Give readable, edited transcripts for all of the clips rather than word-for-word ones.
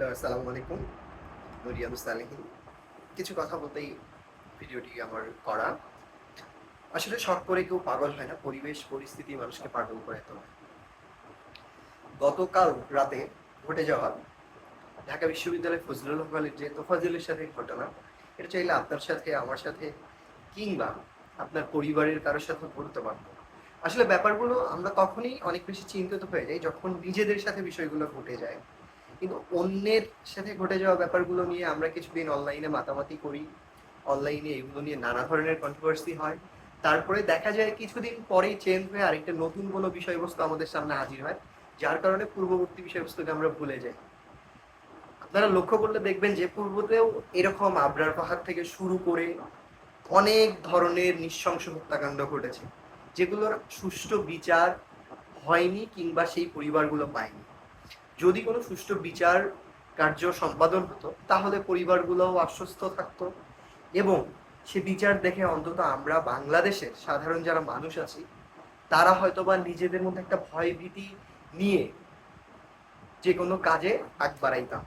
Hello, আসসালামু আলাইকুম। রিয়াদুস সালেহীন। কিছু কথা বলতেই ভিডিওটি আমার করা। আসলে শখ করে কেউ পাগল হয় না, পরিবেশ পরিস্থিতি মানুষকে পাগল করে তোলে। গতকাল রাতে ঘটে যাওয়া ঢাকা বিশ্ববিদ্যালয়ের ফজলুল হক কলেজের যে তোফাজ্জলের সাথে ঘটনা, এটা চাইলে আপনার সাথে, আমার সাথে, কিংবা আপনার পরিবারের কারোর সাথে ঘটতে পারত। আসলে ব্যাপারগুলো আমরা তখনই অনেক বেশি চিন্তিত হয়ে যাই যখন নিজেদের সাথে বিষয়গুলো ঘটে যায়। কিন্তু অন্যের সাথে ঘটে যাওয়া ব্যাপারগুলো নিয়ে আমরা কিছুদিন অনলাইনে মাতামাতি করি, অনলাইনে এগুলো নিয়ে নানা ধরনের কন্ট্রোভার্সি হয়। তারপরে দেখা যায় কিছুদিন পরেই চেঞ্জ হয়ে আরেকটা নতুন কোনো বিষয়বস্তু আমাদের সামনে হাজির হয়, যার কারণে পূর্ববর্তী বিষয়বস্তুকে আমরা ভুলে যাই। আপনারা লক্ষ্য করলে দেখবেন যে পূর্বতেও এরকম আবরার পাহাড় থেকে শুরু করে অনেক ধরনের নৃশংস হত্যাকাণ্ড ঘটেছে, যেগুলোর সুষ্ঠু বিচার হয়নি কিংবা সেই পরিবারগুলো পায়নি। যদি কোনো সুষ্ঠু বিচার কার্য সম্পাদন হতো তাহলে পরিবারগুলোও আশ্বস্ত থাকতো, এবং সে বিচার দেখে অন্তত আমরা বাংলাদেশের সাধারণ যারা মানুষ আছি তারা হয়তোবা নিজেদের মধ্যে একটা ভয় ভীতি নিয়ে যে কোনো কাজে আগ বাড়াইতাম।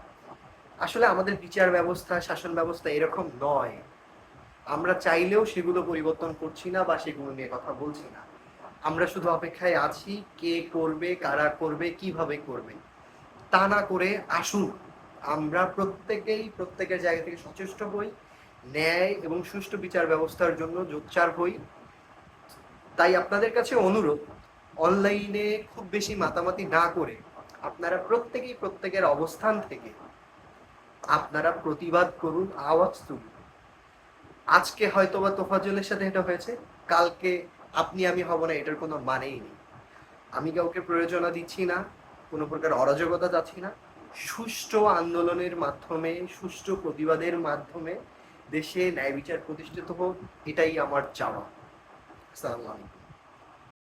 আসলে আমাদের বিচার ব্যবস্থা, শাসন ব্যবস্থা এরকম নয়। আমরা চাইলেও সেগুলো পরিবর্তন করছি না বা সেগুলো নিয়ে কথা বলছি না। আমরা শুধু অপেক্ষায় আছি কে করবে, কারা করবে, কিভাবে করবে। তা না করে আসুন আমরা প্রত্যেকেই প্রত্যেকের জায়গা থেকে সচেষ্ট হই, ন্যায় এবং সুষ্ঠু বিচার ব্যবস্থার জন্য জোচ্চার হই। তাই আপনাদের কাছে অনুরোধ, অনলাইনে খুব বেশি মাতামাতি না করে আপনারা প্রত্যেকেই প্রত্যেকের অবস্থান থেকে আপনারা প্রতিবাদ করুন, আওয়াজ তুলুন। আজকে হয়তোবা তোফাজ্জলের সাথে এটা হয়েছে, কালকে আপনি আমি হব না, এটার কোনো মানেই নেই। আমি কাউকে প্রয়োজনা দিচ্ছি না, কোনো প্রকার অরাজকতা চাচ্ছি না। সুষ্ঠু আন্দোলনের মাধ্যমে, সুষ্ঠু প্রতিবাদের মাধ্যমে দেশে ন্যায় বিচার প্রতিষ্ঠিত হোক, এটাই আমার চাওয়া। আসসালামু আলাইকুম।